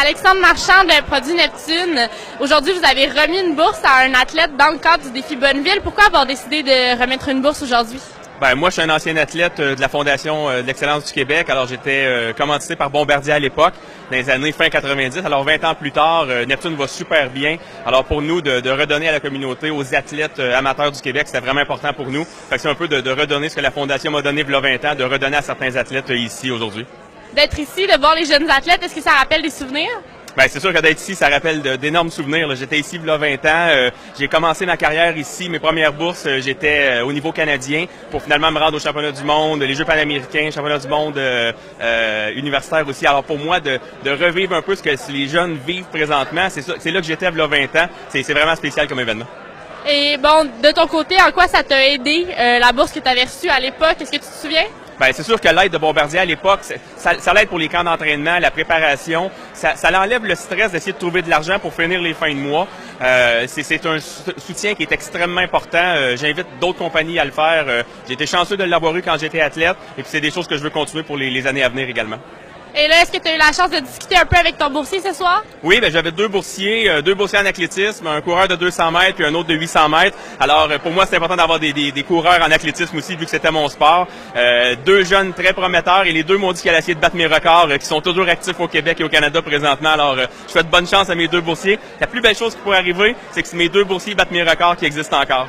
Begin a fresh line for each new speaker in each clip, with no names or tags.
Alexandre Marchand de Produits Neptune. Aujourd'hui, vous avez remis une bourse à un athlète dans le cadre du défi Bonneville. Pourquoi avoir décidé de remettre une bourse aujourd'hui?
Ben, moi, je suis un ancien athlète de la Fondation de l'excellence du Québec. Alors, j'étais commandité par Bombardier à l'époque, dans les années fin 90. Alors, 20 ans plus tard, Neptune va super bien. Alors, pour nous, de redonner à la communauté, aux athlètes amateurs du Québec, c'était vraiment important pour nous. Fait que c'est un peu de redonner ce que la Fondation m'a donné il y a 20 ans, de redonner à certains athlètes ici aujourd'hui.
D'être ici, de voir les jeunes athlètes, est-ce que ça rappelle des souvenirs?
Ben, c'est sûr que d'être ici, ça rappelle d'énormes souvenirs. Là. J'étais ici il y a 20 ans. J'ai commencé ma carrière ici. Mes premières bourses, j'étais au niveau canadien pour finalement me rendre aux championnats du monde, les Jeux panaméricains, championnats du monde universitaire aussi. Alors pour moi, de revivre un peu ce que les jeunes vivent présentement, c'est là que j'étais il y a 20 ans. C'est vraiment spécial comme événement.
Et bon, de ton côté, en quoi ça t'a aidé, la bourse que tu avais reçue à l'époque? Est-ce que tu te souviens?
Ben, c'est sûr que l'aide de Bombardier à l'époque, ça l'aide pour les camps d'entraînement, la préparation. Ça enlève le stress d'essayer de trouver de l'argent pour finir les fins de mois. C'est un soutien qui est extrêmement important. J'invite d'autres compagnies à le faire. J'ai été chanceux de l'avoir eu quand j'étais athlète. Et puis c'est des choses que je veux continuer pour les années à venir également.
Et là, est-ce que tu as eu la chance de discuter un peu avec ton boursier ce soir?
Oui, ben j'avais deux boursiers en athlétisme, un coureur de 200 mètres puis un autre de 800 mètres. Alors, pour moi, c'est important d'avoir des coureurs en athlétisme aussi, vu que c'était mon sport. Deux jeunes très prometteurs et les deux m'ont dit qu'elle allait essayer de battre mes records, qui sont toujours actifs au Québec et au Canada présentement. Alors, je souhaite bonne chance à mes deux boursiers. La plus belle chose qui pourrait arriver, c'est que mes deux boursiers battent mes records qui existent encore.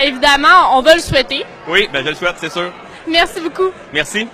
Évidemment, on va le souhaiter.
Oui, ben je le souhaite, c'est sûr.
Merci beaucoup.
Merci.